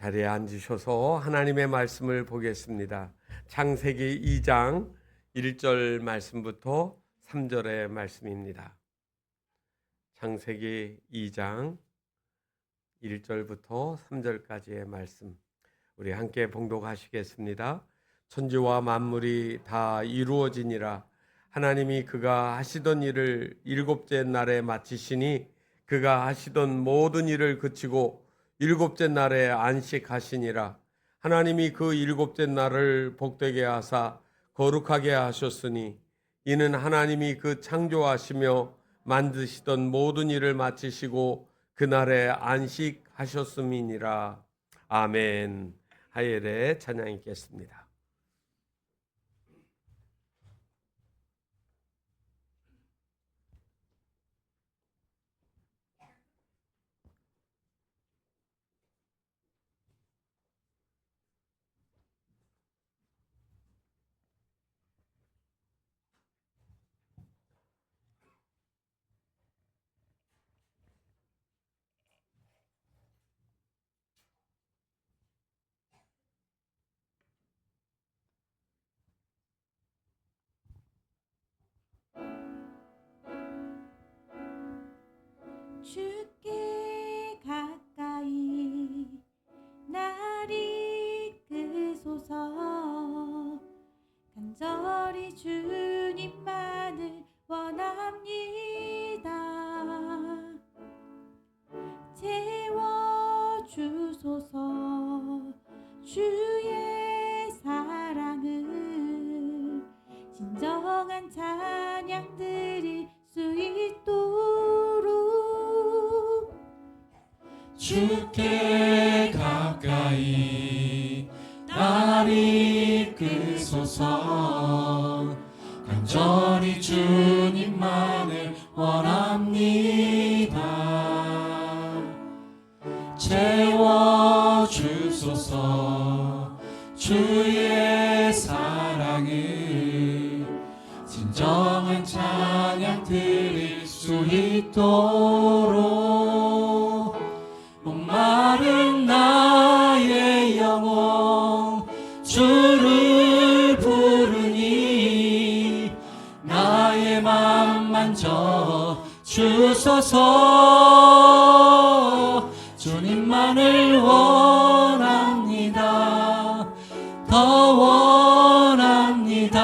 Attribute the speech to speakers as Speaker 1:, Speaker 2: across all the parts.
Speaker 1: 자리에 앉으셔서 하나님의 말씀을 보겠습니다. 창세기 2장 1절 말씀부터 3절의 말씀입니다. 창세기 2장 1절부터 3절까지의 말씀, 우리 함께 봉독하시겠습니다. 천지와 만물이 다 이루어지니라. 하나님이 그가 하시던 일을 일곱째 날에 마치시니 그가 하시던 모든 일을 그치고 일곱째 날에 안식하시니라. 하나님이 그 일곱째 날을 복되게 하사 거룩하게 하셨으니 이는 하나님이 그 창조하시며 만드시던 모든 일을 마치시고 그날에 안식하셨음이니라. 아멘. 하엘의 찬양 있겠습니다.
Speaker 2: 주께 가까이 날 이끄소서. 간절히 주님만을 원합니다. 채워주소서. 주의 사랑을 진정한 찬양 드릴 수 있도록
Speaker 3: 주께 가까이 날 이끄소서. 간절히 주님만을 원합니다. 채워주소서. 주의 사랑을 진정한 찬양 드릴 수 있도록 목마른 나의 영혼 주를 부르니 나의 맘 만져 주소서. 주님만을 원합니다. 더 원합니다.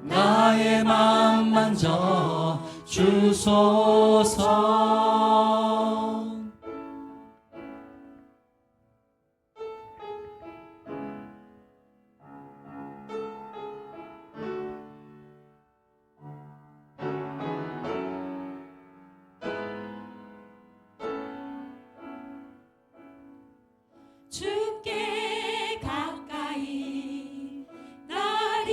Speaker 3: 나의 맘 만져 주소서.
Speaker 2: 주께 가까이 날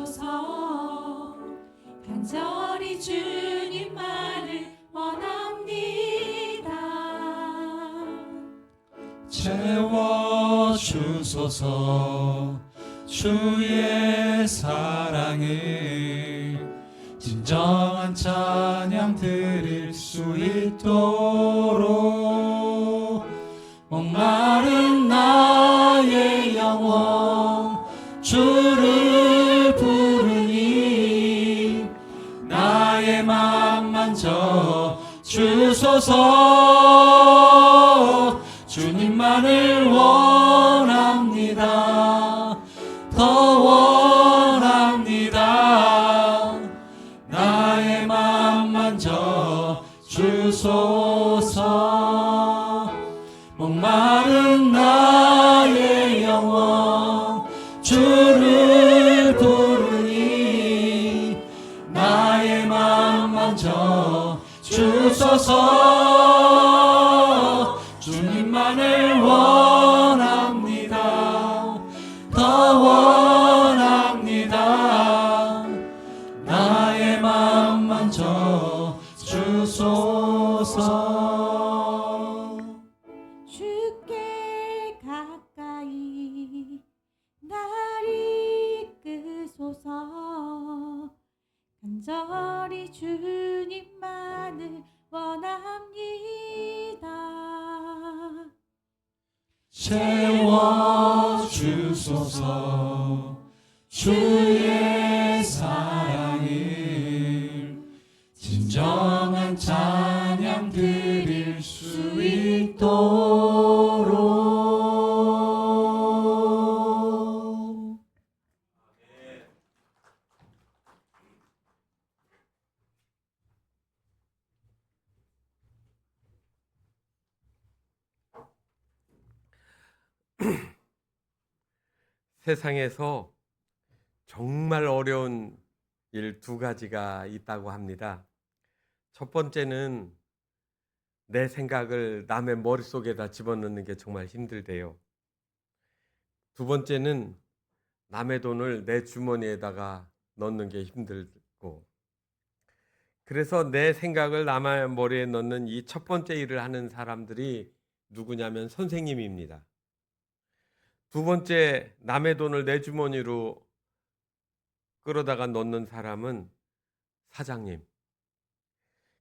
Speaker 2: 이끄소서. 간절히 주님만을 원합니다.
Speaker 3: 채워주소서. 주의 사랑을 진정한 찬양 드릴 수 있도록 목마른 나의 영혼 주를 부르니 나의 맘 만져 주소서. 주님만을 원합니다. 더 원합니다. 나의 맘 만져 주소서. 목마른 나의 영혼 주를 부르니 나의 맘 만져 주소서. 주님만을 원합니다. 더 원합니다. 나의 맘 만져 주소서.
Speaker 2: 주께 가까이 날 이끄소서. 간절히 주님만을 원합니다.
Speaker 3: 채워주소서. 주의 사랑을 진정한 찬양 드릴 수 있도록.
Speaker 1: 세상에서 정말 어려운 일 두 가지가 있다고 합니다. 첫 번째는 내 생각을 남의 머릿속에다 집어넣는 게 정말 힘들대요. 두 번째는 남의 돈을 내 주머니에다가 넣는 게 힘들고, 그래서 내 생각을 남의 머리에 넣는 이 첫 번째 일을 하는 사람들이 누구냐면 선생님입니다. 두 번째, 남의 돈을 내 주머니로 끌어다가 넣는 사람은 사장님.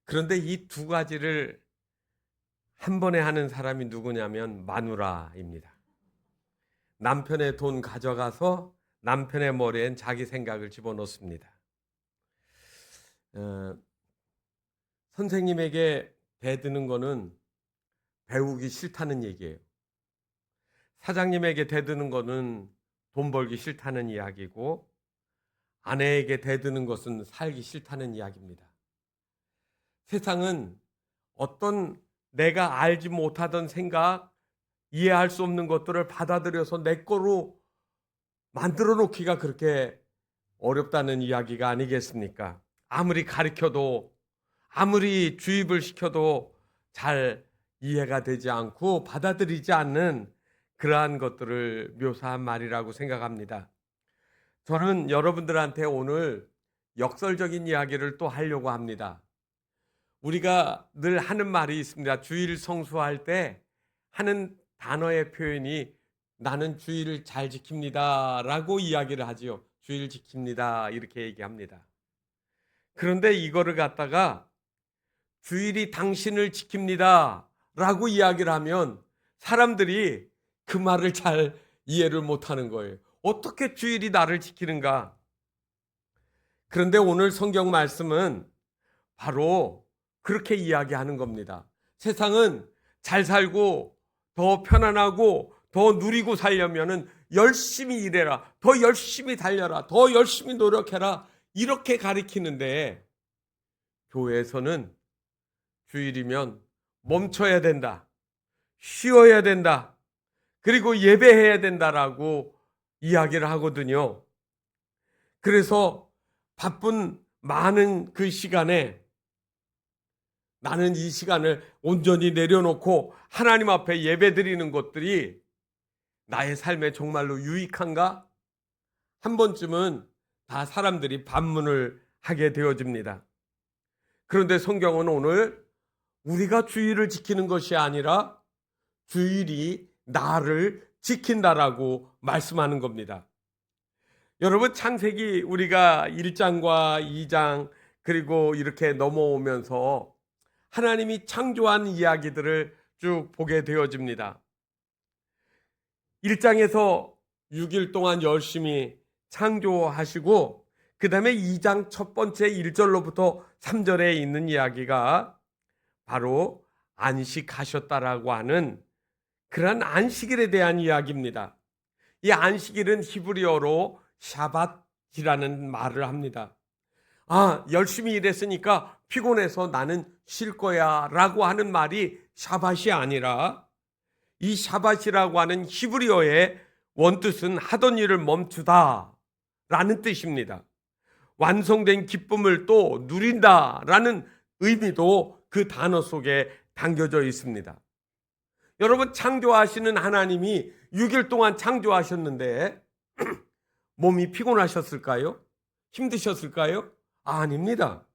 Speaker 1: 그런데 이 두 가지를 한 번에 하는 사람이 누구냐면 마누라입니다. 남편의 돈 가져가서 남편의 머리엔 자기 생각을 집어넣습니다. 선생님에게 대드는 거는 배우기 싫다는 얘기예요. 사장님에게 대드는 거는 돈 벌기 싫다는 이야기고, 아내에게 대드는 것은 살기 싫다는 이야기입니다. 세상은 어떤 내가 알지 못하던 생각, 이해할 수 없는 것들을 받아들여서 내 거로 만들어 놓기가 그렇게 어렵다는 이야기가 아니겠습니까? 아무리 가르쳐도, 아무리 주입을 시켜도 잘 이해가 되지 않고 받아들이지 않는 그러한 것들을 묘사한 말이라고 생각합니다. 저는 여러분들한테 오늘 역설적인 이야기를 또 하려고 합니다. 우리가 늘 하는 말이 있습니다. 주일 성수할 때 하는 단어의 표현이 나는 주일을 잘 지킵니다 라고 이야기를 하지요. 주일 지킵니다 이렇게 얘기합니다. 그런데 이거를 갖다가 주일이 당신을 지킵니다 라고 이야기를 하면 사람들이 그 말을 잘 이해를 못하는 거예요. 어떻게 주일이 나를 지키는가? 그런데 오늘 성경 말씀은 바로 그렇게 이야기하는 겁니다. 세상은 잘 살고 더 편안하고 더 누리고 살려면은 열심히 일해라, 더 열심히 달려라, 더 열심히 노력해라 이렇게 가리키는데, 교회에서는 주일이면 멈춰야 된다, 쉬어야 된다, 그리고 예배해야 된다라고 이야기를 하거든요. 그래서 바쁜 많은 그 시간에 나는 이 시간을 온전히 내려놓고 하나님 앞에 예배 드리는 것들이 나의 삶에 정말로 유익한가? 한 번쯤은 다 사람들이 반문을 하게 되어집니다. 그런데 성경은 오늘 우리가 주일을 지키는 것이 아니라 주일이 나를 지킨다라고 말씀하는 겁니다. 여러분, 창세기 우리가 1장과 2장 그리고 이렇게 넘어오면서 하나님이 창조한 이야기들을 쭉 보게 되어집니다. 1장에서 6일 동안 열심히 창조하시고, 그 다음에 2장 첫 번째 1절로부터 3절에 있는 이야기가 바로 안식하셨다라고 하는 그런 안식일에 대한 이야기입니다. 이 안식일은 히브리어로 샤밧이라는 말을 합니다. 열심히 일했으니까 피곤해서 나는 쉴 거야 라고 하는 말이 샤밧이 아니라, 이 샤밧이라고 하는 히브리어의 원뜻은 하던 일을 멈추다 라는 뜻입니다. 완성된 기쁨을 또 누린다 라는 의미도 그 단어 속에 담겨져 있습니다. 여러분, 창조하시는 하나님이 6일 동안 창조하셨는데 몸이 피곤하셨을까요? 힘드셨을까요? 아닙니다.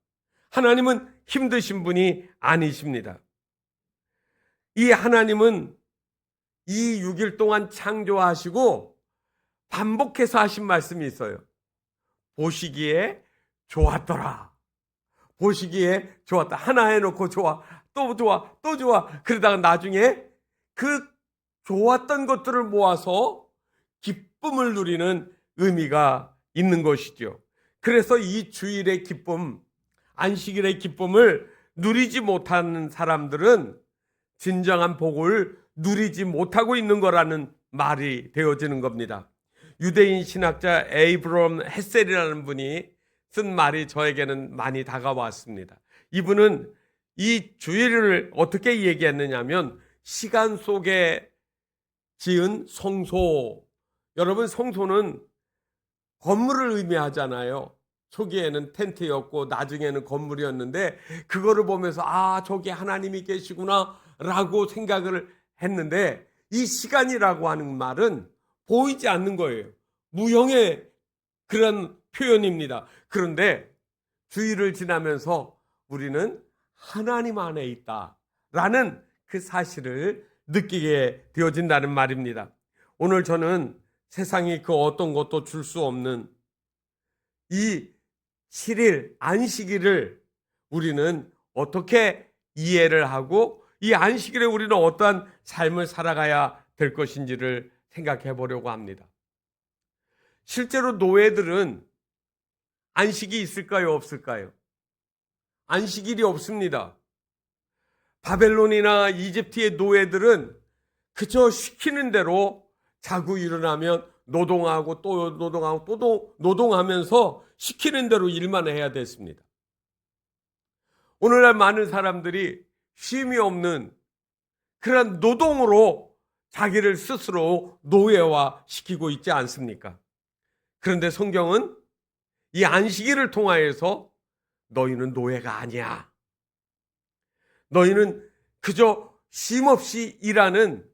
Speaker 1: 하나님은 힘드신 분이 아니십니다. 이 하나님은 이 6일 동안 창조하시고 반복해서 하신 말씀이 있어요. 보시기에 좋았더라. 보시기에 좋았다. 하나 해놓고 좋아, 또 좋아, 또 좋아. 그러다가 나중에 그 좋았던 것들을 모아서 기쁨을 누리는 의미가 있는 것이죠. 그래서 이 주일의 기쁨, 안식일의 기쁨을 누리지 못하는 사람들은 진정한 복을 누리지 못하고 있는 거라는 말이 되어지는 겁니다. 유대인 신학자 에이브럼 헤셀이라는 분이 쓴 말이 저에게는 많이 다가왔습니다. 이분은 이 주일을 어떻게 얘기했느냐면 시간 속에 지은 성소. 여러분, 성소는 건물을 의미하잖아요. 초기에는 텐트였고 나중에는 건물이었는데 그거를 보면서 저기 하나님이 계시구나 라고 생각을 했는데, 이 시간이라고 하는 말은 보이지 않는 거예요. 무형의 그런 표현입니다. 그런데 주일을 지나면서 우리는 하나님 안에 있다라는 그 사실을 느끼게 되어진다는 말입니다. 오늘 저는 세상이 그 어떤 것도 줄 수 없는 이 7일 안식일을 우리는 어떻게 이해를 하고 이 안식일에 우리는 어떠한 삶을 살아가야 될 것인지를 생각해 보려고 합니다. 실제로 노예들은 안식이 있을까요, 없을까요? 안식일이 없습니다. 바벨론이나 이집트의 노예들은 그저 시키는 대로 자고 일어나면 노동하고 또 노동하고 또 노동하면서 시키는 대로 일만 해야 됐습니다. 오늘날 많은 사람들이 쉼이 없는 그런 노동으로 자기를 스스로 노예화 시키고 있지 않습니까? 그런데 성경은 이 안식일을 통하여서 너희는 노예가 아니야. 너희는 그저 쉼없이 일하는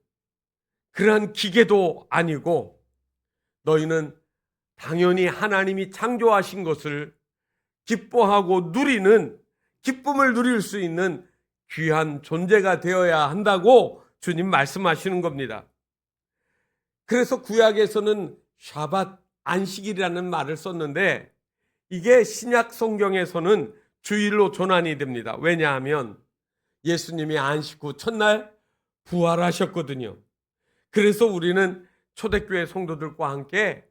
Speaker 1: 그러한 기계도 아니고 너희는 당연히 하나님이 창조하신 것을 기뻐하고 누리는, 기쁨을 누릴 수 있는 귀한 존재가 되어야 한다고 주님 말씀하시는 겁니다. 그래서 구약에서는 샤밧, 안식일이라는 말을 썼는데 이게 신약 성경에서는 주일로 전환이 됩니다. 왜냐하면 예수님이 안식 후 첫날 부활하셨거든요. 그래서 우리는 초대교회 성도들과 함께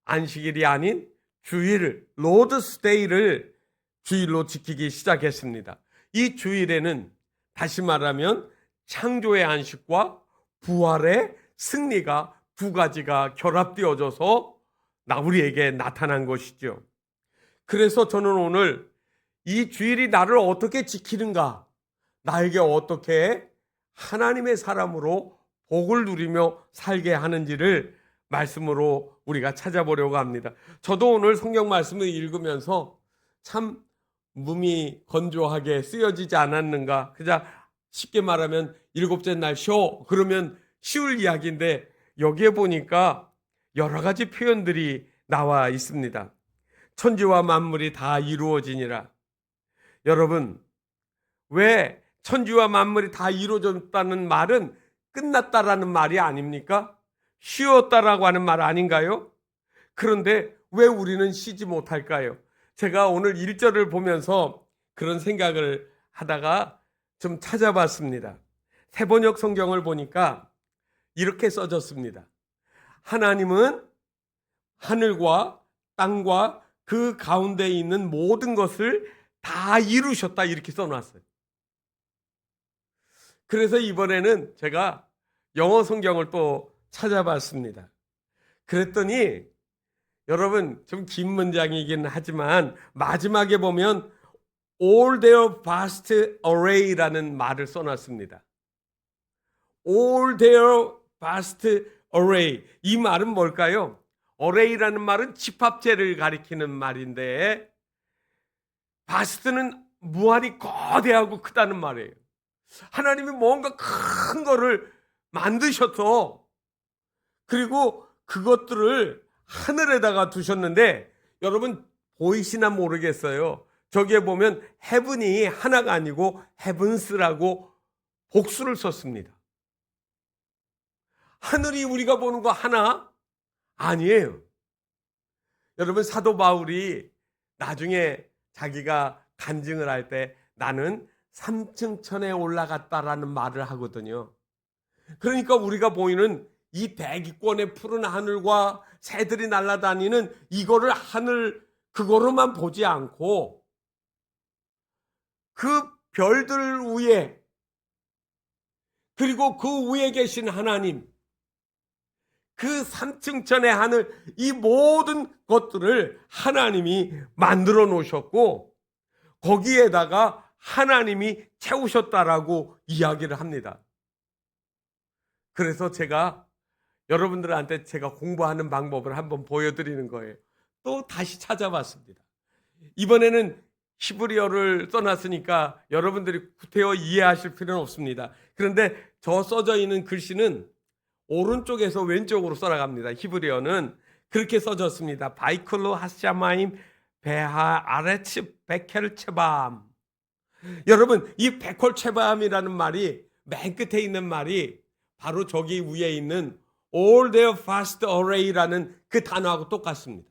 Speaker 1: 안식일이 아닌 주일, 로드스데이를 주일로 지키기 시작했습니다. 이 주일에는 다시 말하면 창조의 안식과 부활의 승리가 두 가지가 결합되어져서 우리에게 나타난 것이죠. 그래서 저는 오늘 이 주일이 나를 어떻게 지키는가, 나에게 어떻게 하나님의 사람으로 복을 누리며 살게 하는지를 말씀으로 우리가 찾아보려고 합니다. 저도 오늘 성경 말씀을 읽으면서 참 몸이 건조하게 쓰여지지 않았는가. 그냥 쉽게 말하면 일곱째 날 쉬어 그러면 쉬울 이야기인데 여기에 보니까 여러 가지 표현들이 나와 있습니다. 천지와 만물이 다 이루어지니라. 여러분, 왜 천지와 만물이 다 이루어졌다는 말은 끝났다라는 말이 아닙니까? 쉬었다라고 하는 말 아닌가요? 그런데 왜 우리는 쉬지 못할까요? 제가 오늘 1절을 보면서 그런 생각을 하다가 좀 찾아봤습니다. 새번역 성경을 보니까 이렇게 써졌습니다. 하나님은 하늘과 땅과 그 가운데 있는 모든 것을 다 이루셨다 이렇게 써놨어요. 그래서 이번에는 제가 영어 성경을 또 찾아봤습니다. 그랬더니 여러분 좀 긴 문장이긴 하지만 마지막에 보면 all their vast array라는 말을 써놨습니다. all their vast array. 이 말은 뭘까요? array라는 말은 집합체를 가리키는 말인데 vast는 무한히 거대하고 크다는 말이에요. 하나님이 뭔가 큰 거를 만드셔서 그리고 그것들을 하늘에다가 두셨는데 여러분 보이시나 모르겠어요. 저기에 보면 heaven이 하나가 아니고 heavens라고 복수를 썼습니다. 하늘이 우리가 보는 거 하나? 아니에요. 여러분 사도 바울이 나중에 자기가 간증을 할 때 나는 3층 천에 올라갔다라는 말을 하거든요. 그러니까 우리가 보이는 이 대기권의 푸른 하늘과 새들이 날아다니는 이거를 하늘 그거로만 보지 않고 그 별들 위에 그리고 그 위에 계신 하나님, 그 삼층천의 하늘, 이 모든 것들을 하나님이 만들어 놓으셨고 거기에다가 하나님이 채우셨다라고 이야기를 합니다. 그래서 제가 여러분들한테 제가 공부하는 방법을 한번 보여드리는 거예요. 또 다시 찾아봤습니다. 이번에는 히브리어를 써놨으니까 여러분들이 구태여 이해하실 필요는 없습니다. 그런데 저 써져 있는 글씨는 오른쪽에서 왼쪽으로 써나갑니다. 히브리어는 그렇게 써졌습니다. 바이클로 하샤마임 베하 아레츠 베켈 체밤. 여러분, 이 베콜 체밤이라는 말이 맨 끝에 있는 말이 바로 저기 위에 있는 all their fast array라는 그 단어하고 똑같습니다.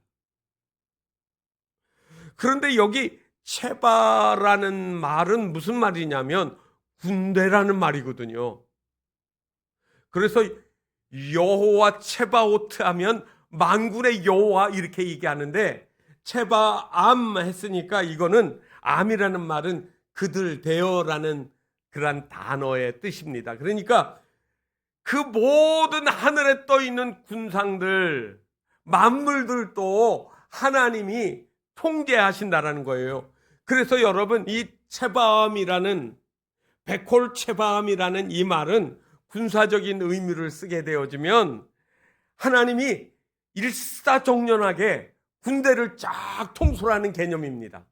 Speaker 1: 그런데 여기 체바라는 말은 무슨 말이냐면 군대라는 말이거든요. 그래서 여호와 체바오트 하면 만군의 여호와 이렇게 얘기하는데 체바암 했으니까 이거는 암이라는 말은 그들 대여라는 그런 단어의 뜻입니다. 그러니까 그 모든 하늘에 떠 있는 군상들, 만물들도 하나님이 통제하신다라는 거예요. 그래서 여러분 이 체바암이라는 베콜 체바암이라는 이 말은 군사적인 의미를 쓰게 되어지면 하나님이 일사정연하게 군대를 쫙 통솔하는 개념입니다.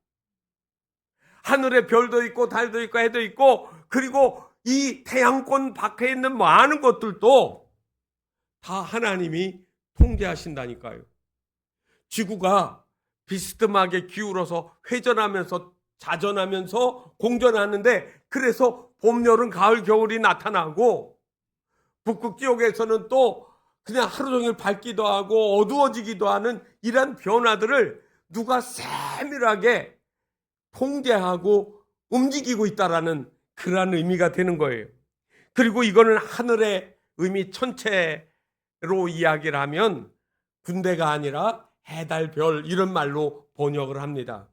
Speaker 1: 하늘에 별도 있고 달도 있고 해도 있고 그리고 이 태양권 밖에 있는 많은 것들도 다 하나님이 통제하신다니까요. 지구가 비스듬하게 기울어서 회전하면서 자전하면서 공전하는데 그래서 봄, 여름, 가을, 겨울이 나타나고 북극 지역에서는 또 그냥 하루 종일 밝기도 하고 어두워지기도 하는 이런 변화들을 누가 세밀하게 통제하고 움직이고 있다라는 그러한 의미가 되는 거예요. 그리고 이거는 하늘의 의미 천체로 이야기를 하면 군대가 아니라 해, 달, 별 이런 말로 번역을 합니다.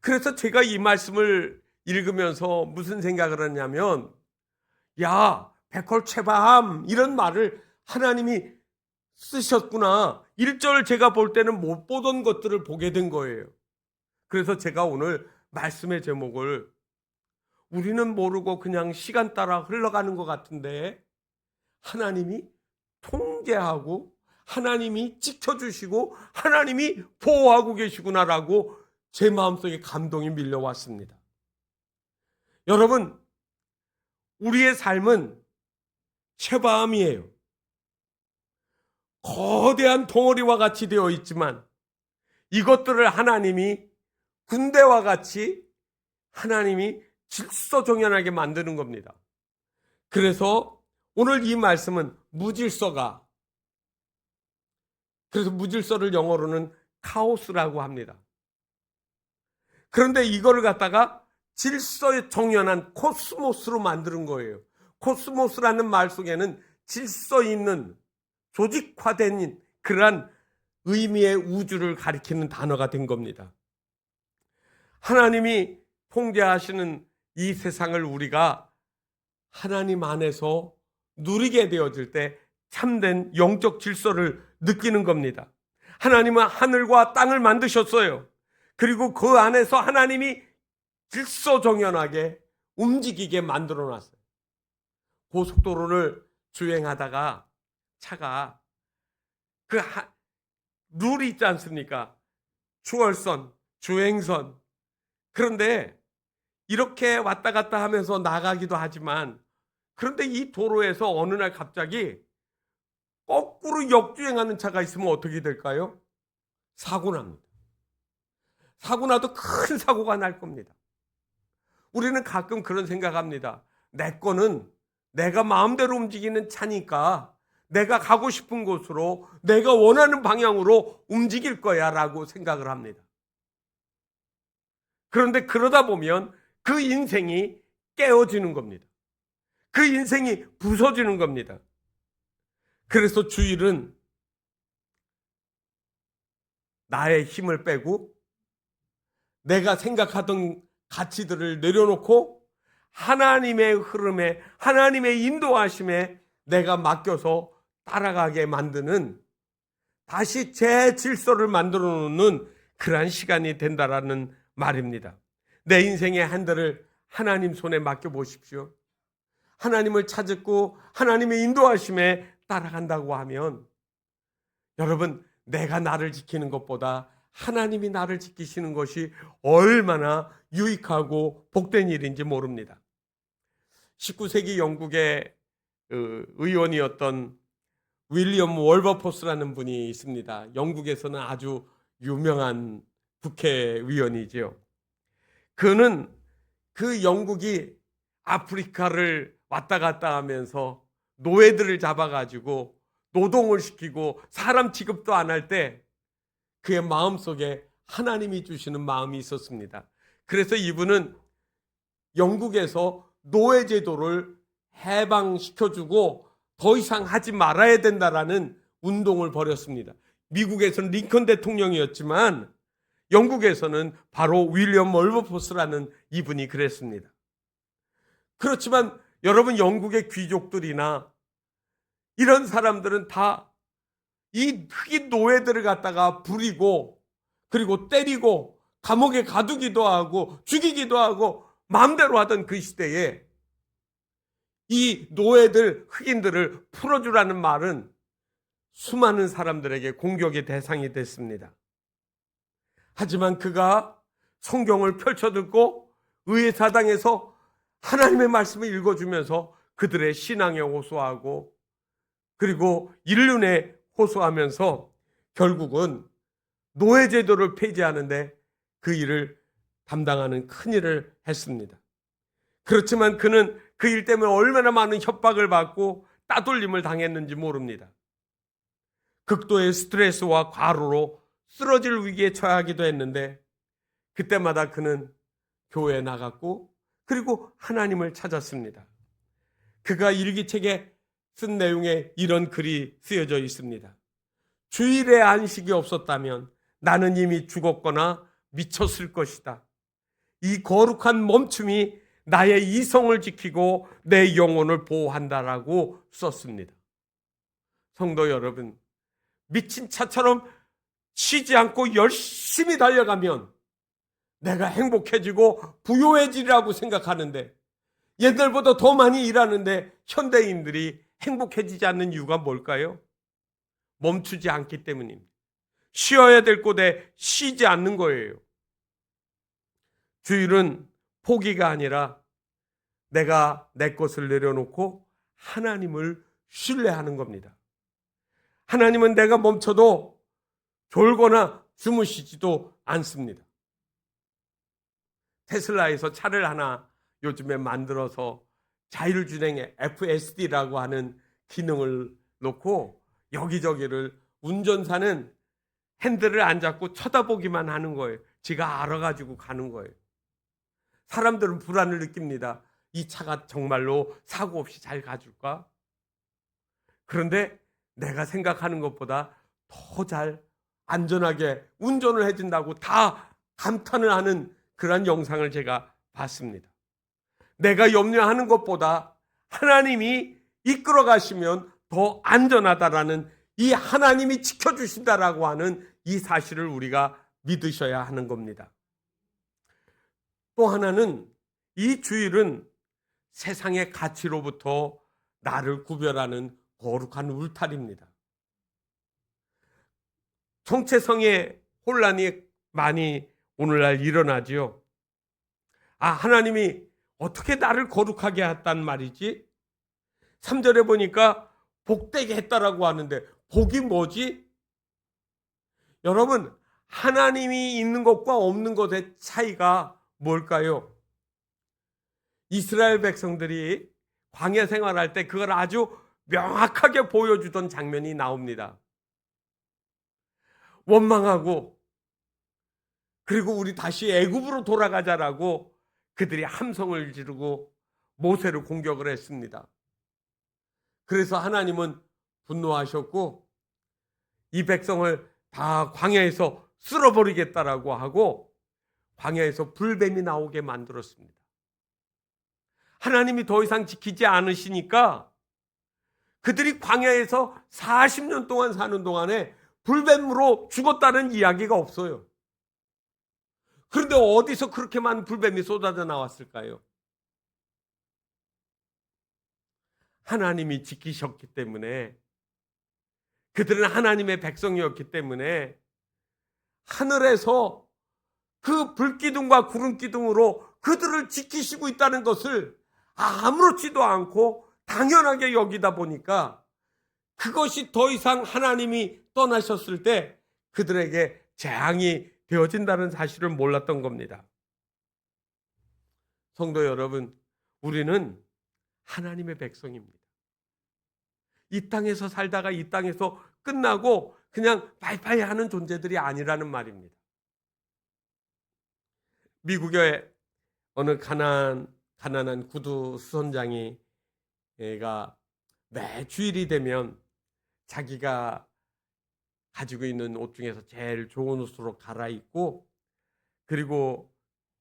Speaker 1: 그래서 제가 이 말씀을 읽으면서 무슨 생각을 했냐면 야, 베콜체바함 이런 말을 하나님이 쓰셨구나. 1절 제가 볼 때는 못 보던 것들을 보게 된 거예요. 그래서 제가 오늘 말씀의 제목을 우리는 모르고 그냥 시간 따라 흘러가는 것 같은데 하나님이 통제하고 하나님이 지켜주시고 하나님이 보호하고 계시구나라고 제 마음속에 감동이 밀려왔습니다. 여러분, 우리의 삶은 체바암이에요. 거대한 덩어리와 같이 되어 있지만 이것들을 하나님이 군대와 같이 하나님이 질서정연하게 만드는 겁니다. 그래서 오늘 이 말씀은 무질서가, 그래서 무질서를 영어로는 카오스라고 합니다. 그런데 이거를 갖다가 질서에 정연한 코스모스로 만드는 거예요. 코스모스라는 말 속에는 질서 있는 조직화된 그러한 의미의 우주를 가리키는 단어가 된 겁니다. 하나님이 통제하시는 이 세상을 우리가 하나님 안에서 누리게 되어질 때 참된 영적 질서를 느끼는 겁니다. 하나님은 하늘과 땅을 만드셨어요. 그리고 그 안에서 하나님이 질서정연하게 움직이게 만들어 놨어요. 고속도로를 주행하다가 차가 그 룰이 있지 않습니까? 추월선, 주행선. 그런데 이렇게 왔다 갔다 하면서 나가기도 하지만 그런데 이 도로에서 어느 날 갑자기 거꾸로 역주행하는 차가 있으면 어떻게 될까요? 사고 납니다. 사고 나도 큰 사고가 날 겁니다. 우리는 가끔 그런 생각합니다. 내 거는 내가 마음대로 움직이는 차니까 내가 가고 싶은 곳으로 내가 원하는 방향으로 움직일 거야 라고 생각을 합니다. 그런데 그러다 보면 그 인생이 깨어지는 겁니다. 그 인생이 부서지는 겁니다. 그래서 주일은 나의 힘을 빼고 내가 생각하던 가치들을 내려놓고 하나님의 흐름에, 하나님의 인도하심에 내가 맡겨서 따라가게 만드는, 다시 제 질서를 만들어 놓는 그러한 시간이 된다라는 말입니다. 내 인생의 핸들을 하나님 손에 맡겨 보십시오. 하나님을 찾고 하나님의 인도하심에 따라간다고 하면, 여러분, 내가 나를 지키는 것보다 하나님이 나를 지키시는 것이 얼마나 유익하고 복된 일인지 모릅니다. 19세기 영국의 의원이었던 윌리엄 월버포스라는 분이 있습니다. 영국에서는 아주 유명한 국회의원이지요. 그는 그 영국이 아프리카를 왔다 갔다 하면서 노예들을 잡아가지고 노동을 시키고 사람 취급도 안 할 때 그의 마음속에 하나님이 주시는 마음이 있었습니다. 그래서 이분은 영국에서 노예 제도를 해방시켜주고 더 이상 하지 말아야 된다라는 운동을 벌였습니다. 미국에서는 링컨 대통령이었지만 영국에서는 바로 윌리엄 월버포스라는 이분이 그랬습니다. 그렇지만 여러분, 영국의 귀족들이나 이런 사람들은 다 이 흑인 노예들을 갖다가 부리고 그리고 때리고 감옥에 가두기도 하고 죽이기도 하고 마음대로 하던 그 시대에 이 노예들, 흑인들을 풀어주라는 말은 수많은 사람들에게 공격의 대상이 됐습니다. 하지만 그가 성경을 펼쳐듣고 의회사당에서 하나님의 말씀을 읽어주면서 그들의 신앙에 호소하고 그리고 인륜에 호소하면서 결국은 노예제도를 폐지하는데 그 일을 담당하는 큰 일을 했습니다. 그렇지만 그는 그 일 때문에 얼마나 많은 협박을 받고 따돌림을 당했는지 모릅니다. 극도의 스트레스와 과로로 쓰러질 위기에 처하기도 했는데 그때마다 그는 교회에 나갔고 그리고 하나님을 찾았습니다. 그가 일기책에 쓴 내용에 이런 글이 쓰여져 있습니다. 주일에 안식이 없었다면 나는 이미 죽었거나 미쳤을 것이다. 이 거룩한 멈춤이 나의 이성을 지키고 내 영혼을 보호한다라고 썼습니다. 성도 여러분, 미친 차처럼 쉬지 않고 열심히 달려가면 내가 행복해지고 부유해지리라고 생각하는데, 옛날보다 더 많이 일하는데 현대인들이 행복해지지 않는 이유가 뭘까요? 멈추지 않기 때문입니다. 쉬어야 될 곳에 쉬지 않는 거예요. 주일은 포기가 아니라 내가 내 것을 내려놓고 하나님을 신뢰하는 겁니다. 하나님은 내가 멈춰도 졸거나 주무시지도 않습니다. 테슬라에서 차를 하나 요즘에 만들어서 자율주행의 FSD라고 하는 기능을 놓고 여기저기를 운전사는 핸들을 안 잡고 쳐다보기만 하는 거예요. 지가 알아가지고 가는 거예요. 사람들은 불안을 느낍니다. 이 차가 정말로 사고 없이 잘 가줄까? 그런데 내가 생각하는 것보다 더 잘 안전하게 운전을 해준다고 다 감탄을 하는 그런 영상을 제가 봤습니다. 내가 염려하는 것보다 하나님이 이끌어 가시면 더 안전하다라는, 이 하나님이 지켜주신다라고 하는 이 사실을 우리가 믿으셔야 하는 겁니다. 또 하나는 이 주일은 세상의 가치로부터 나를 구별하는 거룩한 울타리입니다. 정체성의 혼란이 많이 오늘날 일어나지요. 하나님이 어떻게 나를 거룩하게 했단 말이지? 3절에 보니까 복되게 했다라고 하는데 복이 뭐지? 여러분, 하나님이 있는 것과 없는 것의 차이가 뭘까요? 이스라엘 백성들이 광야 생활할 때 그걸 아주 명확하게 보여주던 장면이 나옵니다. 원망하고 그리고 우리 다시 애굽으로 돌아가자라고 그들이 함성을 지르고 모세를 공격을 했습니다. 그래서 하나님은 분노하셨고 이 백성을 다 광야에서 쓸어버리겠다라고 하고 광야에서 불뱀이 나오게 만들었습니다. 하나님이 더 이상 지키지 않으시니까 그들이 광야에서 40년 동안 사는 동안에 불뱀으로 죽었다는 이야기가 없어요. 그런데 어디서 그렇게 많은 불뱀이 쏟아져 나왔을까요? 하나님이 지키셨기 때문에, 그들은 하나님의 백성이었기 때문에 하늘에서 그 불기둥과 구름기둥으로 그들을 지키시고 있다는 것을 아무렇지도 않고 당연하게 여기다 보니까 그것이 더 이상 하나님이 떠나셨을 때 그들에게 재앙이 되어진다는 사실을 몰랐던 겁니다. 성도 여러분, 우리는 하나님의 백성입니다. 이 땅에서 살다가 이 땅에서 끝나고 그냥 바이바이 하는 존재들이 아니라는 말입니다. 미국의 어느 가난한 구두 수선장이 매 주일이 되면 자기가 가지고 있는 옷 중에서 제일 좋은 옷으로 갈아입고 그리고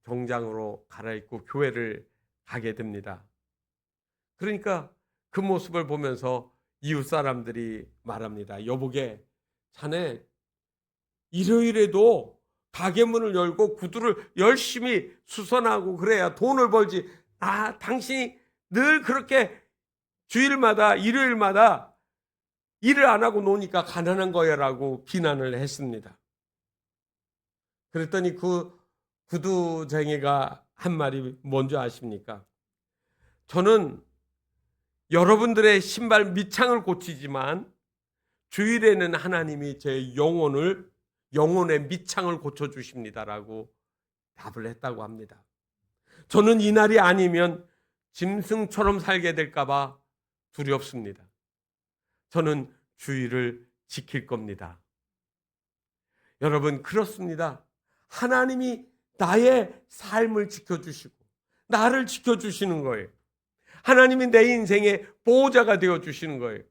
Speaker 1: 정장으로 갈아입고 교회를 가게 됩니다. 그러니까 그 모습을 보면서 이웃 사람들이 말합니다. 여보게, 자네 일요일에도 가게 문을 열고 구두를 열심히 수선하고 그래야 돈을 벌지. 당신이 늘 그렇게 주일마다 일요일마다 일을 안 하고 노니까 가난한 거야라고 비난을 했습니다. 그랬더니 그 구두쟁이가 한 말이 뭔지 아십니까? 저는 여러분들의 신발 밑창을 고치지만 주일에는 하나님이 제 영혼의 밑창을 고쳐주십니다라고 답을 했다고 합니다. 저는 이 날이 아니면 짐승처럼 살게 될까봐 두렵습니다. 저는 주일을 지킬 겁니다. 여러분, 그렇습니다. 하나님이 나의 삶을 지켜주시고 나를 지켜주시는 거예요. 하나님이 내 인생의 보호자가 되어주시는 거예요.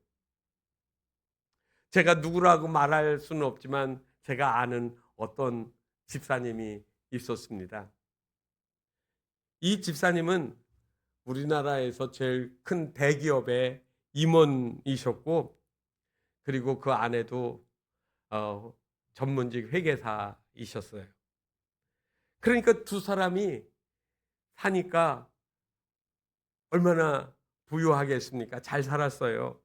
Speaker 1: 제가 누구라고 말할 수는 없지만 제가 아는 어떤 집사님이 있었습니다. 이 집사님은 우리나라에서 제일 큰 대기업의 임원이셨고 그리고 그 아내도 전문직 회계사이셨어요. 그러니까 두 사람이 사니까 얼마나 부유하겠습니까? 잘 살았어요.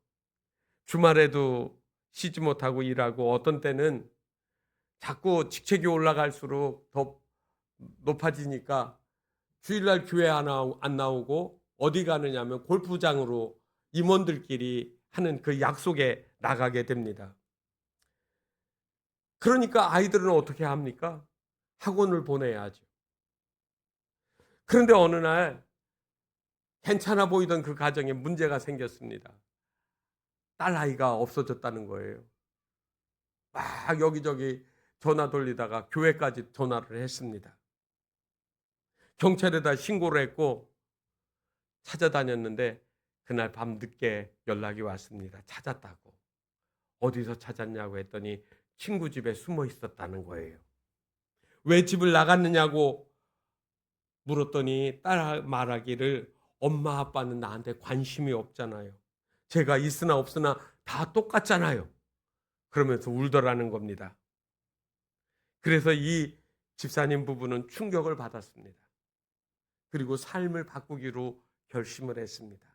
Speaker 1: 주말에도 쉬지 못하고 일하고 어떤 때는 자꾸 직책이 올라갈수록 더 높아지니까 주일날 교회 안 나오고 어디 가느냐면 골프장으로 임원들끼리 하는 그 약속에 나가게 됩니다. 그러니까 아이들은 어떻게 합니까? 학원을 보내야죠. 그런데 어느 날 괜찮아 보이던 그 가정에 문제가 생겼습니다. 딸 아이가 없어졌다는 거예요. 막 여기저기 전화 돌리다가 교회까지 전화를 했습니다. 경찰에다 신고를 했고 찾아다녔는데 그날 밤 늦게 연락이 왔습니다. 찾았다고. 어디서 찾았냐고 했더니 친구 집에 숨어 있었다는 거예요. 왜 집을 나갔느냐고 물었더니 딸 말하기를 엄마 아빠는 나한테 관심이 없잖아요. 제가 있으나 없으나 다 똑같잖아요. 그러면서 울더라는 겁니다. 그래서 이 집사님 부부는 충격을 받았습니다. 그리고 삶을 바꾸기로 결심을 했습니다.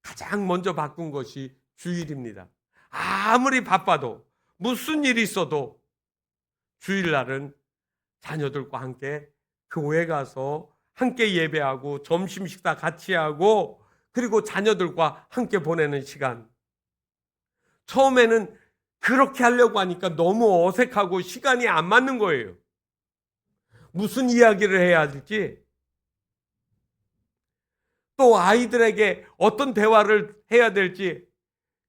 Speaker 1: 가장 먼저 바꾼 것이 주일입니다. 아무리 바빠도 무슨 일이 있어도 주일날은 자녀들과 함께 교회 가서 함께 예배하고 점심 식사 같이 하고 그리고 자녀들과 함께 보내는 시간. 처음에는 그렇게 하려고 하니까 너무 어색하고 시간이 안 맞는 거예요. 무슨 이야기를 해야 할지, 또 아이들에게 어떤 대화를 해야 될지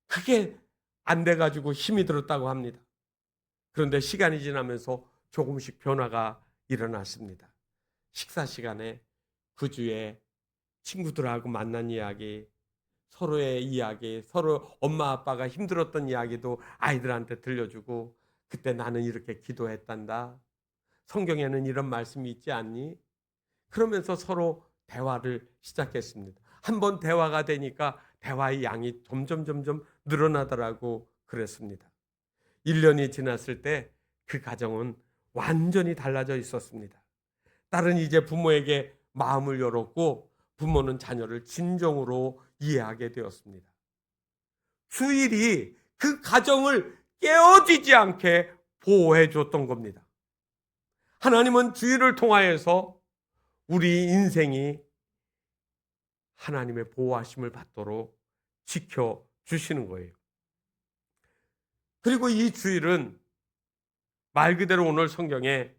Speaker 1: 그게 안 돼가지고 힘이 들었다고 합니다. 그런데 시간이 지나면서 조금씩 변화가 일어났습니다. 식사 시간에 그 주에 친구들하고 만난 이야기, 서로의 이야기, 서로 엄마 아빠가 힘들었던 이야기도 아이들한테 들려주고, 그때 나는 이렇게 기도했단다. 성경에는 이런 말씀이 있지 않니? 그러면서 서로 대화를 시작했습니다. 한번 대화가 되니까 대화의 양이 점점 늘어나더라고 그랬습니다. 1년이 지났을 때 그 가정은 완전히 달라져 있었습니다. 딸은 이제 부모에게 마음을 열었고, 부모는 자녀를 진정으로 이해하게 되었습니다. 주일이 그 가정을 깨어지지 않게 보호해 줬던 겁니다. 하나님은 주일을 통하여서 우리 인생이 하나님의 보호하심을 받도록 지켜주시는 거예요. 그리고 이 주일은 말 그대로 오늘 성경에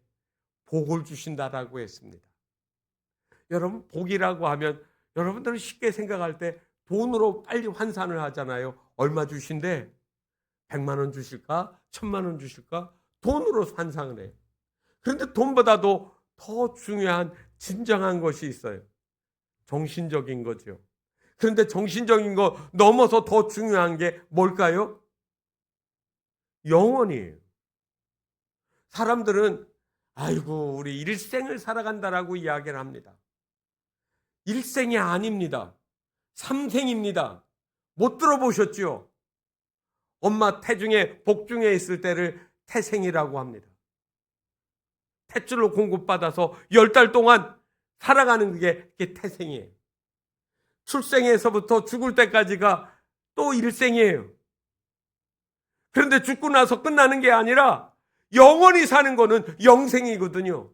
Speaker 1: 복을 주신다라고 했습니다. 여러분, 복이라고 하면 여러분들은 쉽게 생각할 때 돈으로 빨리 환산을 하잖아요. 얼마 주신대? 100만 원 주실까? 1000만 원 주실까? 돈으로 환상을 해요. 그런데 돈보다도 더 중요한 진정한 것이 있어요. 정신적인 거죠. 그런데 정신적인 거 넘어서 더 중요한 게 뭘까요? 영원이에요. 사람들은 아이고 우리 일생을 살아간다라고 이야기를 합니다. 일생이 아닙니다. 삼생입니다. 못 들어보셨죠? 엄마 태중에 복중에 있을 때를 태생이라고 합니다. 탯줄로 공급받아서 10달 동안 살아가는 그게 태생이에요. 출생에서부터 죽을 때까지가 또 일생이에요. 그런데 죽고 나서 끝나는 게 아니라 영원히 사는 거는 영생이거든요.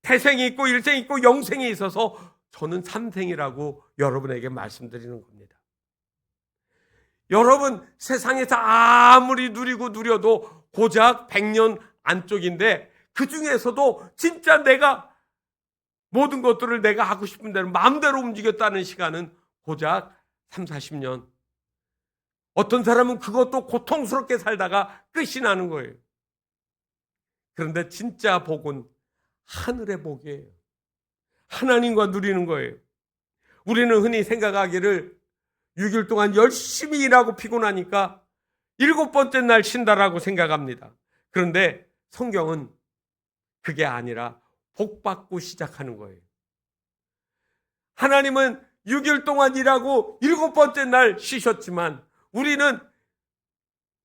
Speaker 1: 태생이 있고 일생이 있고 영생이 있어서 저는 삼생이라고 여러분에게 말씀드리는 겁니다. 여러분, 세상에서 아무리 누려도 고작 100년 안쪽인데, 그 중에서도 진짜 내가 모든 것들을 내가 하고 싶은 대로 마음대로 움직였다는 시간은 고작 3, 40년. 어떤 사람은 그것도 고통스럽게 살다가 끝이 나는 거예요. 그런데 진짜 복은 하늘의 복이에요. 하나님과 누리는 거예요. 우리는 흔히 생각하기를 6일 동안 열심히 일하고 피곤하니까 7번째 날 쉰다라고 생각합니다. 그런데 성경은 그게 아니라 복 받고 시작하는 거예요. 하나님은 6일 동안 일하고 7번째 날 쉬셨지만, 우리는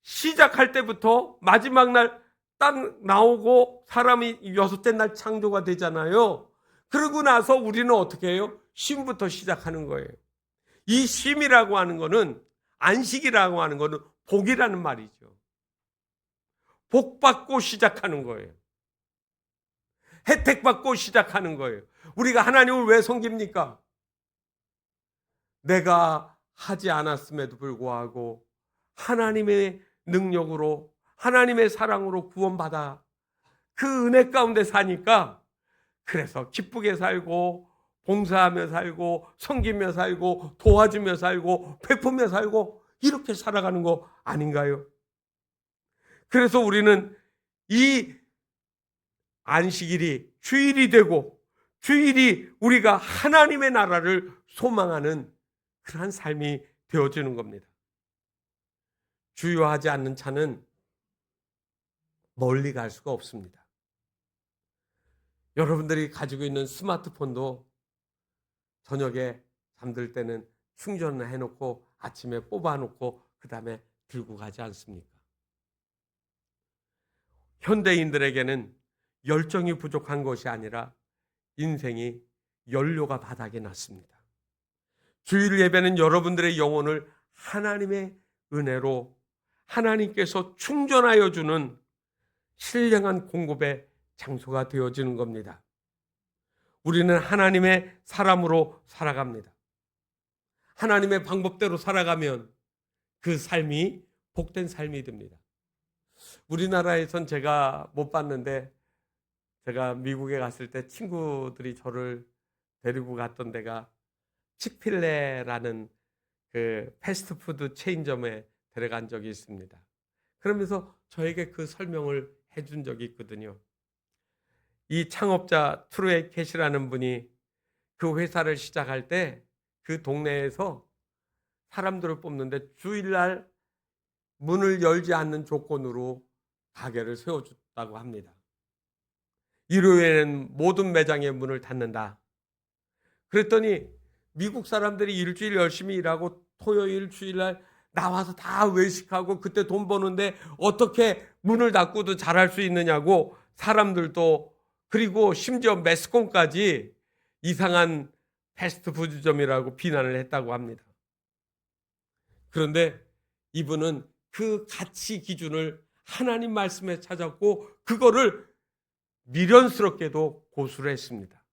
Speaker 1: 시작할 때부터 마지막 날 딱 나오고 사람이 6째 날 창조가 되잖아요. 그러고 나서 우리는 어떻게 해요? 쉼부터 시작하는 거예요. 이 쉼이라고 하는 거는, 안식이라고 하는 거는 복이라는 말이죠. 복 받고 시작하는 거예요. 혜택 받고 시작하는 거예요. 우리가 하나님을 왜 섬깁니까? 내가 하지 않았음에도 불구하고 하나님의 능력으로, 하나님의 사랑으로 구원받아 그 은혜 가운데 사니까, 그래서 기쁘게 살고 봉사하며 살고 섬기며 살고 도와주며 살고 베푸며 살고 이렇게 살아가는 거 아닌가요? 그래서 우리는 이 안식일이 주일이 되고, 주일이 우리가 하나님의 나라를 소망하는 그러한 삶이 되어지는 겁니다. 주요하지 않는 차는 멀리 갈 수가 없습니다. 여러분들이 가지고 있는 스마트폰도 저녁에 잠들 때는 충전을 해놓고 아침에 뽑아놓고 그 다음에 들고 가지 않습니까? 현대인들에게는 열정이 부족한 것이 아니라 인생이 연료가 바닥에 났습니다. 주일 예배는 여러분들의 영혼을 하나님의 은혜로 하나님께서 충전하여 주는 신령한 공급의 장소가 되어지는 겁니다. 우리는 하나님의 사람으로 살아갑니다. 하나님의 방법대로 살아가면 그 삶이 복된 삶이 됩니다. 우리나라에선 제가 못 봤는데, 제가 미국에 갔을 때 친구들이 저를 데리고 갔던 데가 칙필레라는 그 패스트푸드 체인점에 데려간 적이 있습니다. 그러면서 저에게 그 설명을 해준 적이 있거든요. 이 창업자 트루에 캣이라는 분이 그 회사를 시작할 때 그 동네에서 사람들을 뽑는데 주일날 문을 열지 않는 조건으로 가게를 세워줬다고 합니다. 일요일에는 모든 매장의 문을 닫는다. 그랬더니 미국 사람들이 일주일 열심히 일하고 토요일, 주일날 나와서 다 외식하고 그때 돈 버는데 어떻게 문을 닫고도 잘할 수 있느냐고 사람들도, 그리고 심지어 매스컴까지 이상한 패스트푸드점이라고 비난을 했다고 합니다. 그런데 이분은 그 가치 기준을 하나님 말씀에 찾았고 그거를 미련스럽게도 고수를 했습니다.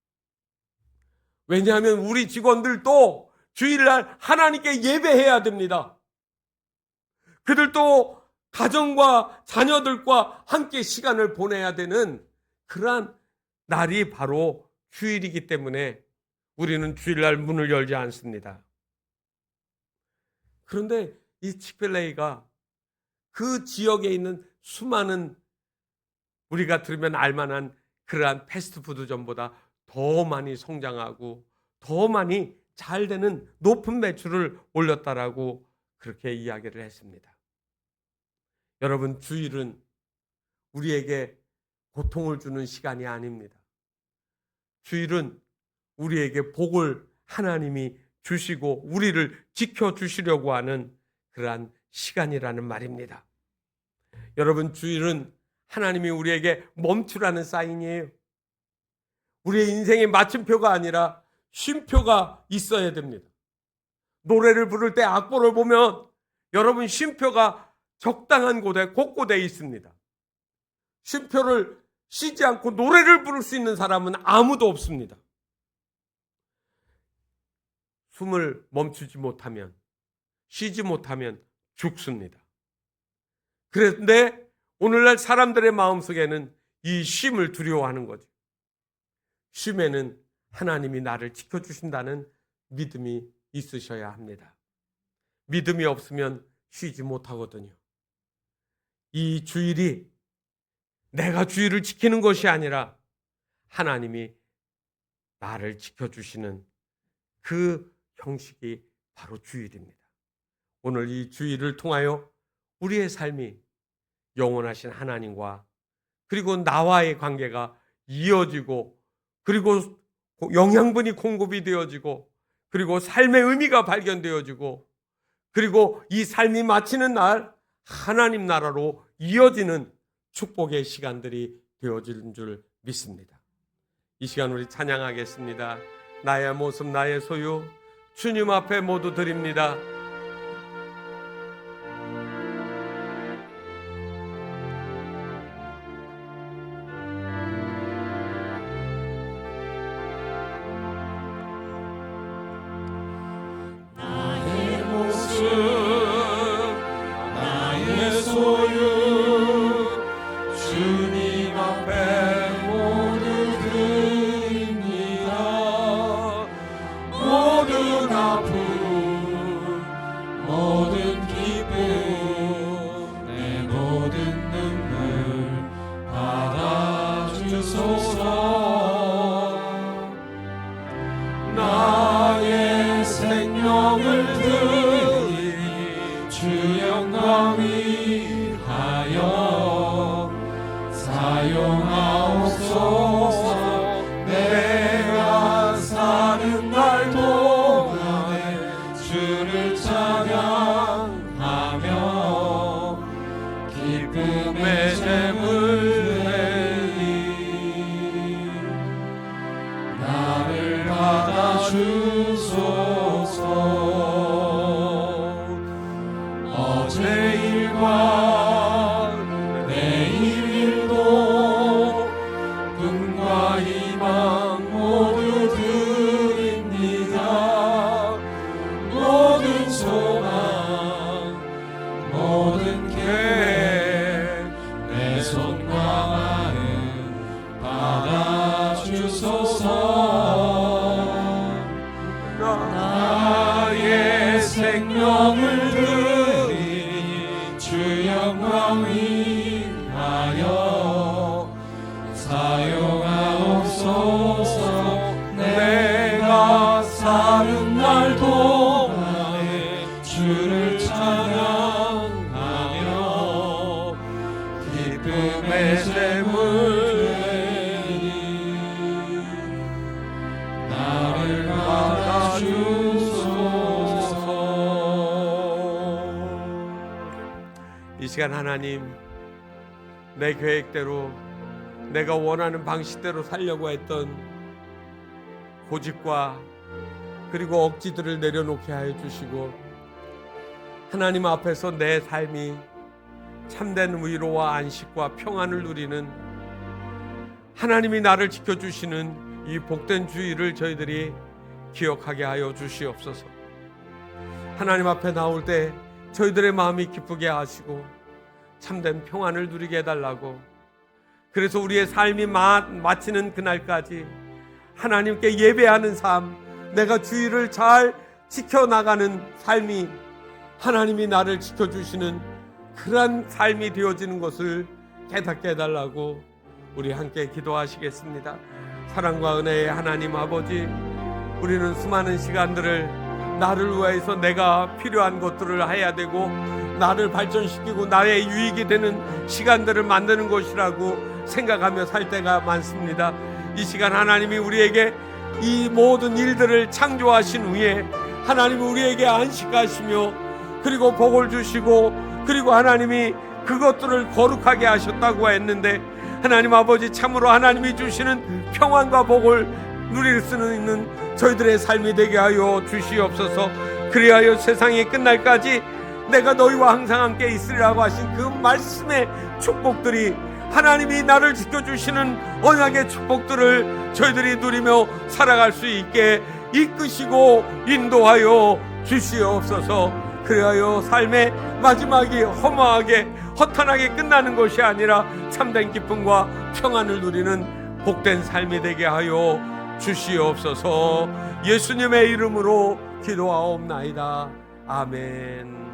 Speaker 1: 왜냐하면 우리 직원들도 주일날 하나님께 예배해야 됩니다. 그들도 가정과 자녀들과 함께 시간을 보내야 되는 그러한 날이 바로 주일이기 때문에 우리는 주일날 문을 열지 않습니다. 그런데 이 치크필레이가 그 지역에 있는 수많은 우리가 들으면 알만한 그러한 패스트푸드점보다 더 많이 성장하고 더 많이 잘 되는 높은 매출을 올렸다라고 그렇게 이야기를 했습니다. 여러분, 주일은 우리에게 고통을 주는 시간이 아닙니다. 주일은 우리에게 복을 하나님이 주시고 우리를 지켜주시려고 하는 그러한 시간이라는 말입니다. 여러분, 주일은 하나님이 우리에게 멈추라는 사인이에요. 우리의 인생의 마침표가 아니라 쉼표가 있어야 됩니다. 노래를 부를 때 악보를 보면 여러분 쉼표가 적당한 곳에 곳곳에 있습니다. 쉼표를 쉬지 않고 노래를 부를 수 있는 사람은 아무도 없습니다. 숨을 멈추지 못하면, 쉬지 못하면 죽습니다. 그런데 오늘날 사람들의 마음속에는 이 쉼을 두려워하는 거죠. 쉼에는 하나님이 나를 지켜주신다는 믿음이 있으셔야 합니다. 믿음이 없으면 쉬지 못하거든요. 이 주일이 내가 주일을 지키는 것이 아니라 하나님이 나를 지켜주시는 그 형식이 바로 주일입니다. 오늘 이 주일을 통하여 우리의 삶이 영원하신 하나님과 그리고 나와의 관계가 이어지고 그리고 영양분이 공급이 되어지고 그리고 삶의 의미가 발견되어지고 그리고 이 삶이 마치는 날 하나님 나라로 이어지는 축복의 시간들이 되어지는 줄 믿습니다. 이 시간 우리 찬양하겠습니다. 나의 모습 나의 소유 주님 앞에 모두 드립니다.
Speaker 3: 나의 모습 나의 소유 주님 앞에 모두 드립니다. 모든 아픔 모든 기쁨 내 모든 눈물 받아주소서. 나의 생명을 드리니 주 영광 위하여 사용하옵소서. 내가 사는 날 동안에 주를 찬양하며 기쁨의 제물 드리니 나를 받아주소서. 어제 일과 내일 일도 꿈과 희망 모두 드립니다. 모든 소망 모든 계획 내 손과 마음 받아주소서. 나의 생명을 드리니 주
Speaker 1: 이 시간 하나님, 내 계획대로 내가 원하는 방식대로 살려고 했던 고집과 그리고 억지들을 내려놓게 하여 주시고, 하나님 앞에서 내 삶이 참된 위로와 안식과 평안을 누리는, 하나님이 나를 지켜주시는 이 복된 주의를 저희들이 기억하게 하여 주시옵소서. 하나님 앞에 나올 때 저희들의 마음이 기쁘게 하시고 참된 평안을 누리게 해달라고, 그래서 우리의 삶이 마치는 그날까지 하나님께 예배하는 삶, 내가 주의를 잘 지켜나가는 삶이 하나님이 나를 지켜주시는 그러한 삶이 되어지는 것을 깨닫게 해달라고 우리 함께 기도하시겠습니다. 사랑과 은혜의 하나님 아버지, 우리는 수많은 시간들을 나를 위해서 내가 필요한 것들을 해야 되고 나를 발전시키고 나의 유익이 되는 시간들을 만드는 것이라고 생각하며 살 때가 많습니다. 이 시간 하나님이 우리에게 이 모든 일들을 창조하신 후에 하나님이 우리에게 안식하시며 그리고 복을 주시고 그리고 하나님이 그것들을 거룩하게 하셨다고 했는데, 하나님 아버지, 참으로 하나님이 주시는 평안과 복을 누릴 수 있는 저희들의 삶이 되게 하여 주시옵소서. 그리하여 세상이 끝날까지 내가 너희와 항상 함께 있으리라고 하신 그 말씀의 축복들이, 하나님이 나를 지켜주시는 언약의 축복들을 저희들이 누리며 살아갈 수 있게 이끄시고 인도하여 주시옵소서. 그리하여 삶의 마지막이 허무하게 허탄하게 끝나는 것이 아니라 참된 기쁨과 평안을 누리는 복된 삶이 되게 하여 주시옵소서. 예수님의 이름으로 기도하옵나이다. 아멘.